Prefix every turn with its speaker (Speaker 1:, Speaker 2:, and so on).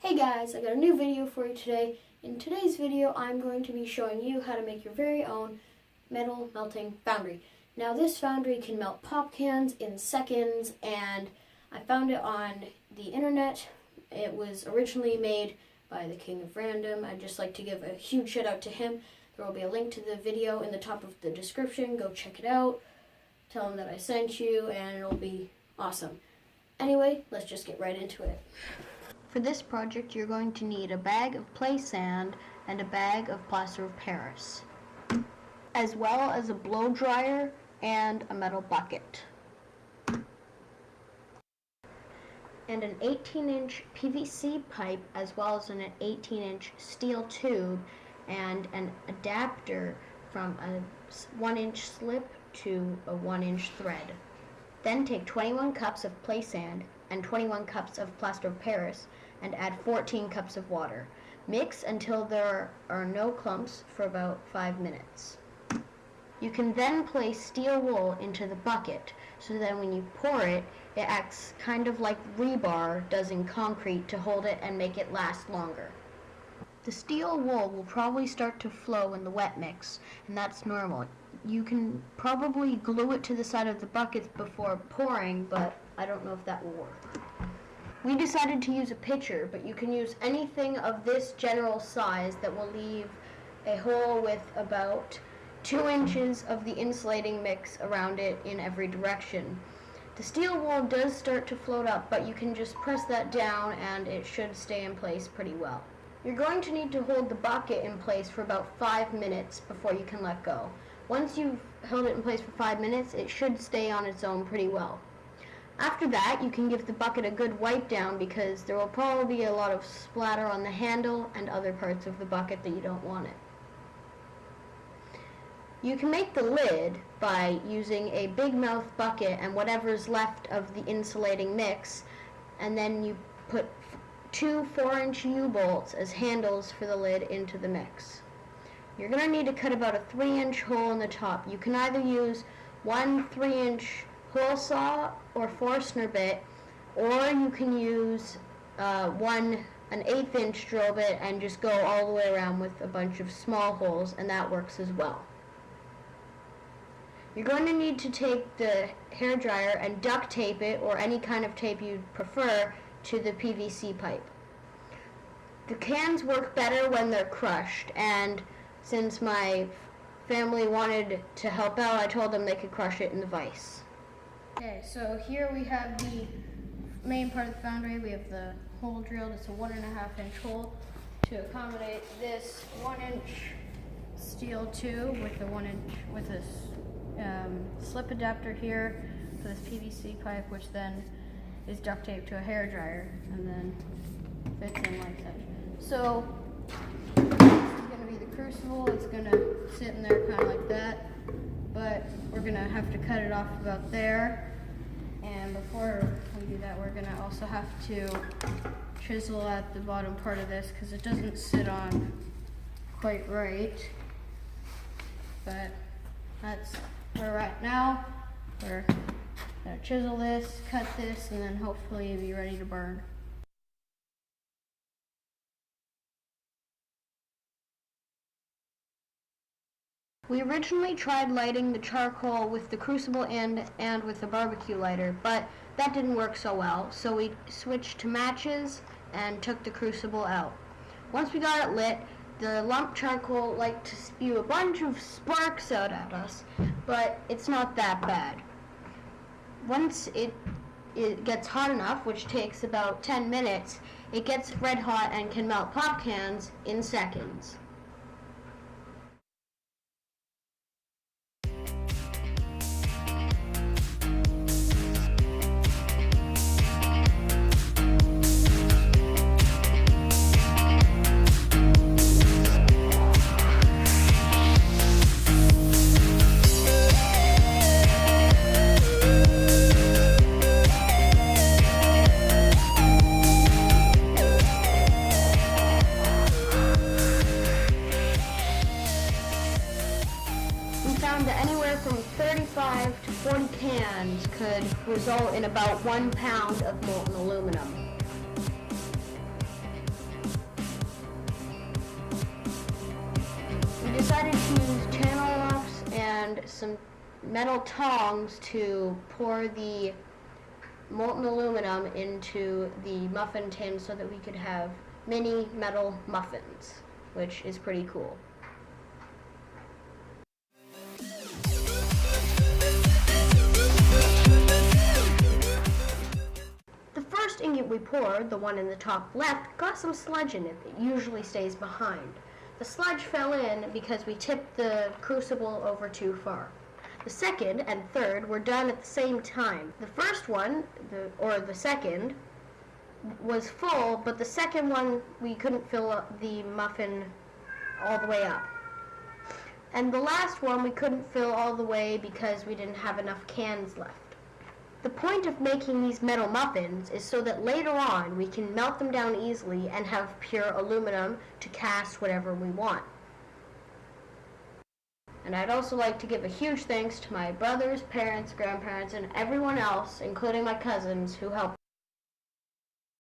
Speaker 1: Hey guys, I got a new video for you today. In today's video, I'm going to be showing you how to make your very own metal melting foundry. Now this foundry can melt pop cans in seconds, and I found it on the internet. It was originally made by the King of Random. I'd just like to give a huge shout out to him. There will be a link to the video in the top of the description. Go check it out. Tell him that I sent you and it'll be awesome. Anyway, let's just get right into it. For this project, you're going to need a bag of play sand and a bag of plaster of Paris, as well as a blow dryer and a metal bucket, and an 18-inch PVC pipe, as well as an 18-inch steel tube and an adapter from a 1-inch slip to a 1-inch thread. Then take 21 cups of play sand and 21 cups of plaster of Paris and add 14 cups of water. Mix until there are no clumps for about 5 minutes. You can then place steel wool into the bucket so that when you pour it, it acts kind of like rebar does in concrete to hold it and make it last longer. The steel wool will probably start to flow in the wet mix, and that's normal. You can probably glue it to the side of the bucket before pouring, but I don't know if that will work. We decided to use a pitcher, but you can use anything of this general size that will leave a hole with about 2 inches of the insulating mix around it in every direction. The steel wool does start to float up, but you can just press that down and it should stay in place pretty well. You're going to need to hold the bucket in place for about 5 minutes before you can let go. Once you've held it in place for 5 minutes, it should stay on its own pretty well. After that, you can give the bucket a good wipe down because there will probably be a lot of splatter on the handle and other parts of the bucket that you don't want it. You can make the lid by using a big mouth bucket and whatever's left of the insulating mix, and then you put 2 4-inch U-bolts as handles for the lid into the mix. You're going to need to cut about a 3-inch hole in the top. You can either use one 3-inch hole saw or Forstner bit, or you can use an 1/8 inch drill bit and just go all the way around with a bunch of small holes, and that works as well. You're going to need to take the hairdryer and duct tape it, or any kind of tape you'd prefer, to the PVC pipe. The cans work better when they're crushed, and since my family wanted to help out, I told them they could crush it in the vise. Okay, so here we have the main part of the foundry. We have the hole drilled. It's a 1.5-inch hole to accommodate this 1-inch steel tube with a slip adapter here for this PVC pipe, which then is duct taped to a hairdryer and then fits in like such. So this is going to be the crucible. It's going to sit in there kind of like that, but we're going to have to cut it off about there. And before we do that, we're going to also have to chisel at the bottom part of this because it doesn't sit on quite right. But that's where we're at now. We're going to chisel this, cut this, and then hopefully be ready to burn. We originally tried lighting the charcoal with the crucible and with the barbecue lighter, but that didn't work so well, so we switched to matches and took the crucible out. Once we got it lit, the lump charcoal liked to spew a bunch of sparks out at us, but it's not that bad. Once it gets hot enough, which takes about 10 minutes, it gets red hot and can melt pop cans in seconds. Found that anywhere from 35 to 40 cans could result in about 1 pound of molten aluminum. decided to use channel locks and some metal tongs to pour the molten aluminum into the muffin tin so that we could have mini metal muffins, which is pretty cool. The first ingot we poured, the one in the top left, got some sludge in it that usually stays behind. The sludge fell in because we tipped the crucible over too far. The second and third were done at the same time. The first one, the second, was full, but the second one we couldn't fill up the muffin all the way up. And the last one we couldn't fill all the way because we didn't have enough cans left. The point of making these metal muffins is so that later on we can melt them down easily and have pure aluminum to cast whatever we want. And I'd also like to give a huge thanks to my brothers, parents, grandparents, and everyone else, including my cousins, who helped